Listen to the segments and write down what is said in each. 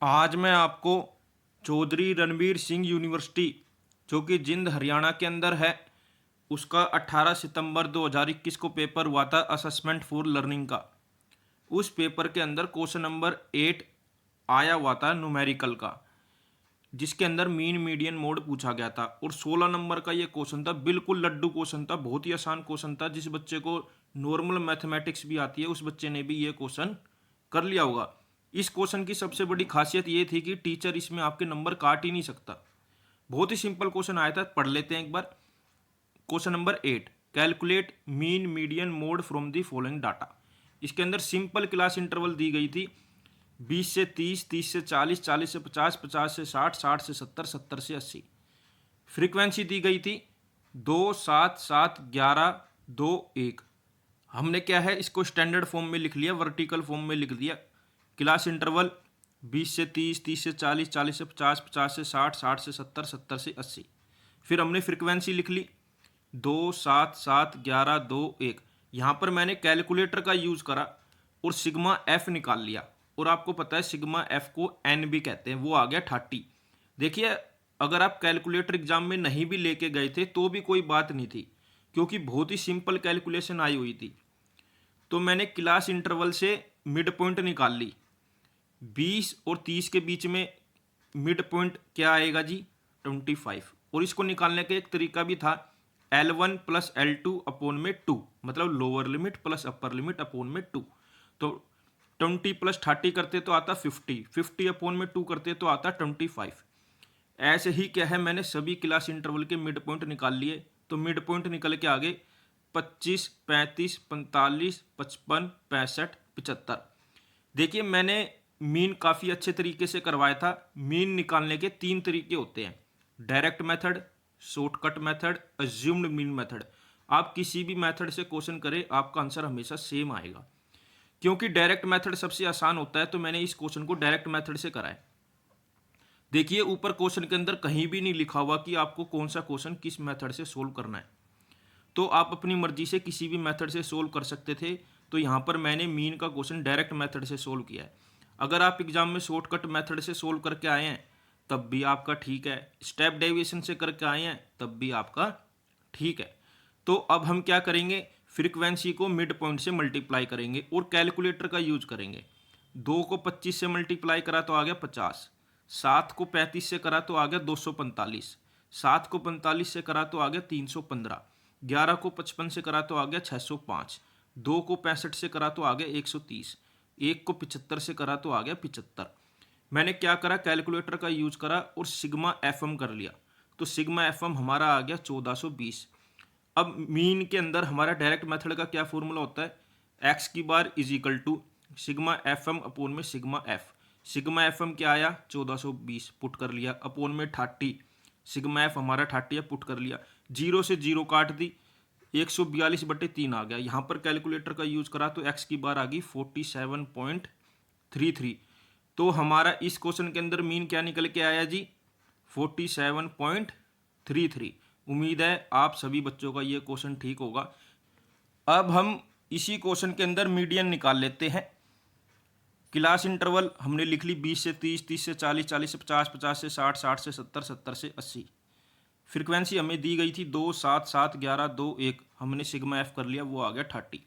आज मैं आपको चौधरी रणवीर सिंह यूनिवर्सिटी जो कि जिंद हरियाणा के अंदर है उसका 18 सितंबर 2021 को पेपर हुआ था असेसमेंट फॉर लर्निंग का। उस पेपर के अंदर क्वेश्चन नंबर 8 आया हुआ था न्यूमेरिकल का, जिसके अंदर मीन मीडियन मोड पूछा गया था और 16 नंबर का ये क्वेश्चन था। बिल्कुल लड्डू क्वेश्चन था, बहुत ही आसान क्वेश्चन था। जिस बच्चे को नॉर्मल मैथमेटिक्स भी आती है उस बच्चे ने भी ये क्वेश्चन कर लिया होगा। इस क्वेश्चन की सबसे बड़ी खासियत ये थी कि टीचर इसमें आपके नंबर काट ही नहीं सकता। बहुत ही सिंपल क्वेश्चन आया था, पढ़ लेते हैं एक बार। Question number 8, calculate mean median mode from the following data. इसके अंदर सिंपल क्लास इंटरवल दी गई थी 20 से 30, 30 से 40, 40 से 50, 50 से 60, 60 से 70, 70 से 80। फ्रीक्वेंसी दी गई थी 2, 7, 7, 11, 2, 1। हमने क्या है इसको स्टैंडर्ड फॉर्म में लिख लिया, वर्टिकल फॉर्म में लिख दिया। क्लास इंटरवल 20 से 30, 30 से 40, 40 से 50, 50 से 60, 60 से 70, 70 से 80। फिर हमने फ्रीक्वेंसी लिख ली 2, 7, 7, 11, 2, 1। यहाँ पर मैंने कैलकुलेटर का यूज़ करा और सिग्मा एफ निकाल लिया। और आपको पता है सिग्मा एफ को एन भी कहते हैं, वो आ गया 30। देखिए, अगर आप कैलकुलेटर एग्जाम में नहीं भी लेके गए थे तो भी कोई बात नहीं थी, क्योंकि बहुत ही सिंपल कैलकुलेशन आई हुई थी। तो मैंने क्लास इंटरवल से मिड पॉइंट निकाल ली। 20 और 30 के बीच में मिड पॉइंट क्या आएगा जी? 25। और इसको निकालने का एक तरीका भी था, L1 प्लस L2 अपोन में 2, मतलब lower limit plus upper limit upon में 2। तो 20 प्लस 30 करते तो आता 50, 50 अपोन में 2 करते तो आता 25। ऐसे ही क्या है, मैंने सभी क्लास इंटरवल के मिड पॉइंट निकाल लिए। तो मिड पॉइंट निकल के आगे 25, 35, 45, 55, 65, 75। देखिए, मैंने मीन काफ़ी अच्छे तरीके से करवाया था। मीन निकालने के 3 तरीके होते हैं, direct method, shortcut method, assumed mean method. आप किसी भी मेथड से क्वेश्चन करें आपका आंसर हमेशा सेम आएगा। क्योंकि डायरेक्ट मेथड सबसे आसान होता है तो मैंने इस क्वेश्चन को डायरेक्ट मेथड से कराया। देखिए, ऊपर क्वेश्चन के अंदर कहीं भी नहीं लिखा हुआ कि आपको कौन सा क्वेश्चन किस मेथड से सोल्व करना है, तो आप अपनी मर्जी से किसी भी मेथड से सोल्व कर सकते थे। तो यहाँ पर मैंने मीन का क्वेश्चन डायरेक्ट मेथड से सोल्व किया है। अगर आप एग्जाम में शॉर्टकट मेथड से सोल्व करके आए हैं तब भी आपका ठीक है, स्टेप डेविएशन से करके आए हैं तब भी आपका ठीक है। तो अब हम क्या करेंगे, फ्रीक्वेंसी को मिड पॉइंट से मल्टीप्लाई करेंगे और कैलकुलेटर का यूज करेंगे। 2 को 25 से मल्टीप्लाई करा तो आ गया 50, 7 को 35 से करा तो आ गया 245, 7 को 45 से करा तो आ गया 315, 11 को 55 से करा तो आ गया 605, 2 को 65 से करा तो आ गया 130, 1 को 75 से करा तो आ गया 75। मैंने क्या करा, कैलकुलेटर का यूज करा और सिग्मा एफएम कर लिया। तो सिग्मा एफएम हमारा आ गया 1420। अब मीन के अंदर हमारा डायरेक्ट मेथड का क्या फॉर्मूला होता है, एक्स की बार is equal to sigma F M upon में sigma F. Sigma F M क्या आया 1420, पुट कर लिया, अपोन में 30, सिग्मा एफ हमारा 30 है, पुट कर लिया। 0 से 0 काट दी, 142/3 आ गया। यहाँ पर कैलकुलेटर का यूज करा तो एक्स की बार आ गई 47.33। तो हमारा इस क्वेश्चन के अंदर मीन क्या निकल के आया जी, 47.33। उम्मीद है आप सभी बच्चों का ये क्वेश्चन ठीक होगा। अब हम इसी क्वेश्चन के अंदर मीडियन निकाल लेते हैं। क्लास इंटरवल हमने लिख ली 20 से 30, 30 से 40, 40 से 50, 50 से 60, 60 से 70, 70 से 80। फ्रीक्वेंसी हमें दी गई थी 2, 7, 7, 11, 2, 1। हमने सिग्मा एफ कर लिया, वो आ गया 30।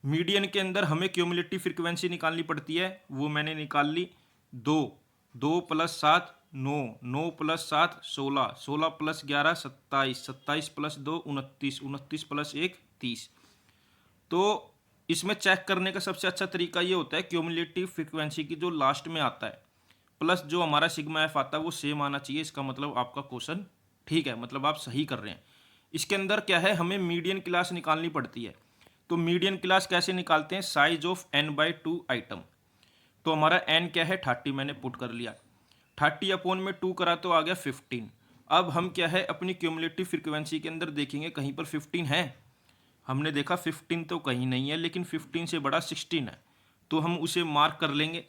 मीडियन के अंदर हमें क्यूमुलेटिव फ्रीक्वेंसी निकालनी पड़ती है, वो मैंने निकाल ली 2, 2 plus 7 9, 9 plus 7 16, 16 plus 11 27, 27 plus 2 29, 29 plus 1 30। तो इसमें चेक करने का सबसे अच्छा तरीका ये होता है क्यूमुलेटिव फ्रीक्वेंसी की जो लास्ट में आता है प्लस जो हमारा सिग्मा एफ आता है वो सेम आना चाहिए। इसका मतलब आपका क्वेश्चन ठीक है, मतलब आप सही कर रहे हैं। इसके अंदर क्या है, हमें मीडियन क्लास निकालनी पड़ती है। तो मीडियन क्लास कैसे निकालते हैं, साइज ऑफ n/2 आइटम। तो हमारा n क्या है 30, मैंने पुट कर लिया। 30 अपोन में 2 करा तो आ गया 15। अब हम क्या है अपनी क्यूमुलेटिव फ्रीक्वेंसी के अंदर देखेंगे कहीं पर 15 है। हमने देखा 15 तो कहीं नहीं है, लेकिन 15 से बड़ा 16 है, तो हम उसे मार्क कर लेंगे।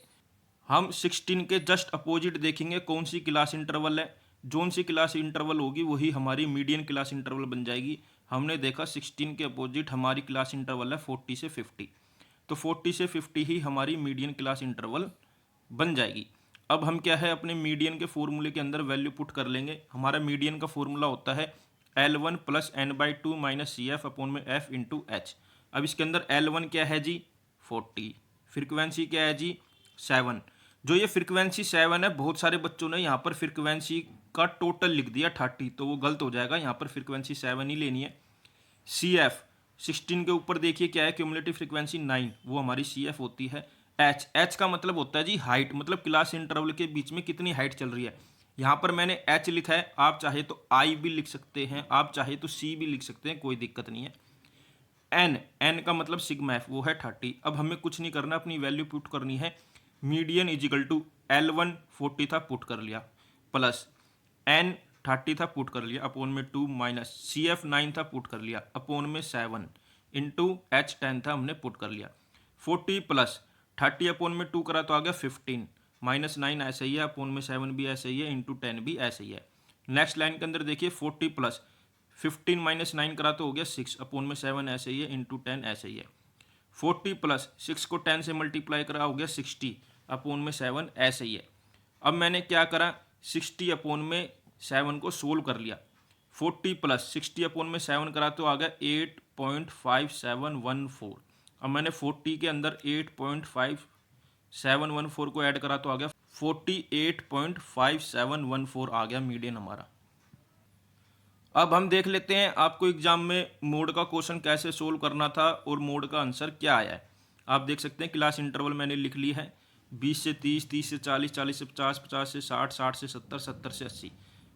हम 16 के जस्ट अपोजिट देखेंगे कौन सी क्लास इंटरवल है, जोन सी क्लास इंटरवल होगी वही हमारी मीडियन क्लास इंटरवल बन जाएगी। हमने देखा 16 के अपोजिट हमारी क्लास इंटरवल है 40 से 50, तो 40 से 50 ही हमारी मीडियन क्लास इंटरवल बन जाएगी। अब हम क्या है अपने मीडियन के फॉर्मूले के अंदर वैल्यू पुट कर लेंगे। हमारा मीडियन का फॉर्मूला होता है L1 plus n/2 minus C F upon में एफ इंटू एच। अब इसके अंदर L1 क्या है जी 40, फ्रिक्वेंसी क्या है जी 7। जो ये फ्रिक्वेंसी 7 है, बहुत सारे बच्चों ने यहाँ पर फ्रिक्वेंसी का टोटल लिख दिया 30, तो वो गलत हो जाएगा, यहाँ पर फ्रिक्वेंसी 7 ही लेनी है। सी एफ 16 के ऊपर देखिए क्या है क्यूमुलेटिव फ्रिक्वेंसी 9, वो हमारी सी एफ होती है। एच का मतलब होता है जी हाइट, मतलब क्लास इंटरवल के बीच में कितनी हाइट चल रही है। यहाँ पर मैंने एच लिखा है, आप चाहे तो आई भी लिख सकते हैं, आप चाहे तो सी भी लिख सकते हैं, कोई दिक्कत नहीं है। एन का मतलब सिग्मा एफ, वो है 30। अब हमें कुछ नहीं करना, अपनी वैल्यू पुट करनी है। मीडियन इजिकल टू L1 40 था, पुट कर लिया, प्लस N 30 था, पुट कर लिया, अपोन में 2 माइनस सी एफ 9 था, पुट कर लिया, अपोन में 7 इंटू एच 10 था, हमने पुट कर लिया। 40 प्लस 30 अपोन में 2 करा तो आ गया 15, माइनस 9 ऐसे ही है, अपोन में 7 भी ऐसे ही है, इंटू 10 भी ऐसे ही है। नेक्स्ट लाइन के अंदर देखिए 40 प्लस 15 माइनस 9 करा तो हो गया 6, अपोन में 7 ऐसे ही है, इंटू 10 ऐसे ही है। 40 प्लस 6 को 10 से मल्टीप्लाई करा हो गया 60, अपोन में 7 ऐसे ही है। अब मैंने क्या करा 60 अपोन में 7 को सोल्व कर लिया। 40 प्लस 60 अपोन में 7 करा तो आ गया 8.5714। अब मैंने 40 के अंदर 8.5714 को ऐड करा तो आ गया 48.5714 आ गया मीडियन हमारा। अब हम देख लेते हैं आपको एग्जाम में मोड का क्वेश्चन कैसे सोल्व करना था और मोड का आंसर क्या आया है। आप देख सकते हैं क्लास इंटरवल मैंने लिख ली है, 20 से 30, 30 से 40, 40 से 50, 50 से 60, 60 से 70, 70 से 80।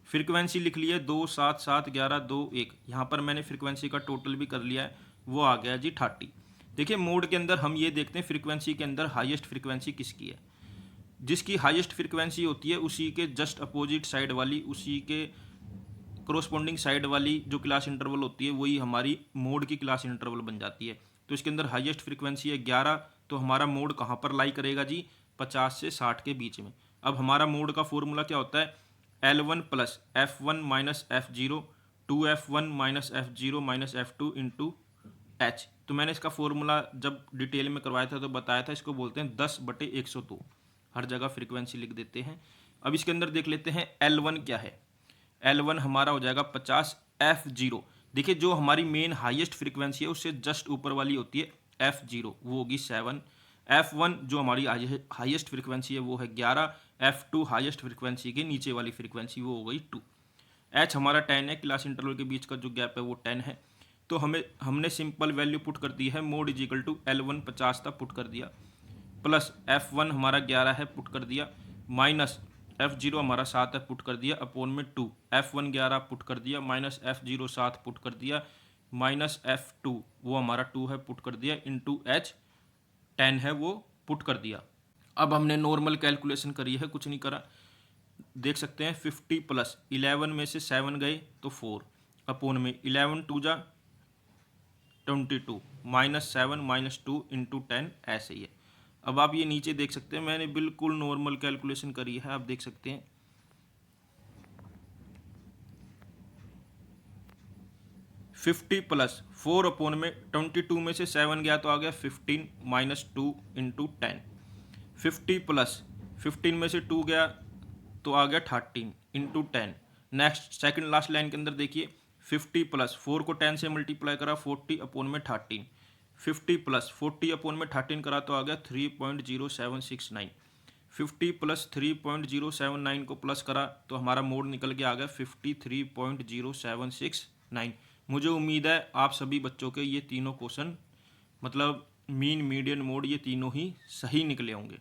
फ्रीक्वेंसी लिख ली है 2, 7, 7, 11, 2, 1। यहाँ पर मैंने फ्रीक्वेंसी का टोटल भी कर लिया है, वो आ गया जी 30। देखिए मोड के अंदर हम ये देखते हैं फ्रीक्वेंसी के अंदर हाईएस्ट फ्रीक्वेंसी किसकी है। जिसकी हाईएस्ट फ्रीक्वेंसी होती है उसी के जस्ट अपोजिट साइड वाली, उसी के कोरोस्पोंडिंग साइड वाली जो क्लास इंटरवल होती है वही हमारी मोड की क्लास इंटरवल बन जाती है। तो इसके अंदर हाईएस्ट फ्रीक्वेंसी है 11, तो हमारा मोड कहाँ पर लाई करेगा जी 50 से 60 के बीच में। अब हमारा मोड का फॉर्मूला क्या होता है L1 plus F1 minus F0 2F1 minus F0 minus F2 into H. तो मैंने इसका फॉर्मूला जब डिटेल में करवाया था तो बताया था, इसको बोलते हैं 10/102। हर जगह फ्रीक्वेंसी लिख देते हैं। अब इसके अंदर देख लेते हैं L1 क्या है। L1 हमारा हो जाएगा 50, F0 देखिए जो हमारी मेन हाईएस्ट फ्रीक्वेंसी है उससे जस्ट ऊपर वाली होती है F0, वो होगी 7। F1 जो हमारी हाईएस्ट फ्रीक्वेंसी है वो है 11, F2 हाईएस्ट फ्रीक्वेंसी के नीचे वाली फ्रीक्वेंसी वो हो गई 2। H हमारा 10 है, क्लास इंटरवल के बीच का जो गैप है वो 10 है। तो हमने सिंपल वैल्यू पुट कर दी है, mode is equal to L1 50 था, पुट कर दिया, प्लस F1 हमारा 11 है, पुट कर दिया, माइनस F0 हमारा 7 है, पुट कर दिया, अपोन में 2, F1 11 पुट कर दिया, माइनस F0 7 पुट कर दिया, माइनस F2 वो हमारा 2 है, पुट कर दिया, इंटू H 10 है वो पुट कर दिया। अब हमने नॉर्मल कैलकुलेशन करी है, कुछ नहीं करा। देख सकते हैं 50 प्लस 11 में से 7 गए तो 4, अपोन में 11 2 जा 22, माइनस 7 माइनस 2 इंटू 10 ऐसे ही है। अब आप ये नीचे देख सकते हैं मैंने बिल्कुल नॉर्मल कैलकुलेशन करी है, आप देख सकते हैं 50 प्लस 4 अपोन में 22 में से 7 गया तो आ गया 15 माइनस 2 इंटू 10। 50 प्लस 15 में से 2 गया तो आ गया 13 into 10। Next second last line के अंदर देखिए 50 प्लस 4 को 10 से मल्टीप्लाई करा 40 अपोन में 13, 50 प्लस 40 अपोन में 13 करा तो आ गया 3.0769। 50 प्लस 3.079 को प्लस करा तो हमारा मोड निकल के आ गया 53.0769। मुझे उम्मीद है आप सभी बच्चों के ये तीनों क्वेश्चन मतलब मीन मीडियन मोड ये तीनों ही सही निकले होंगे।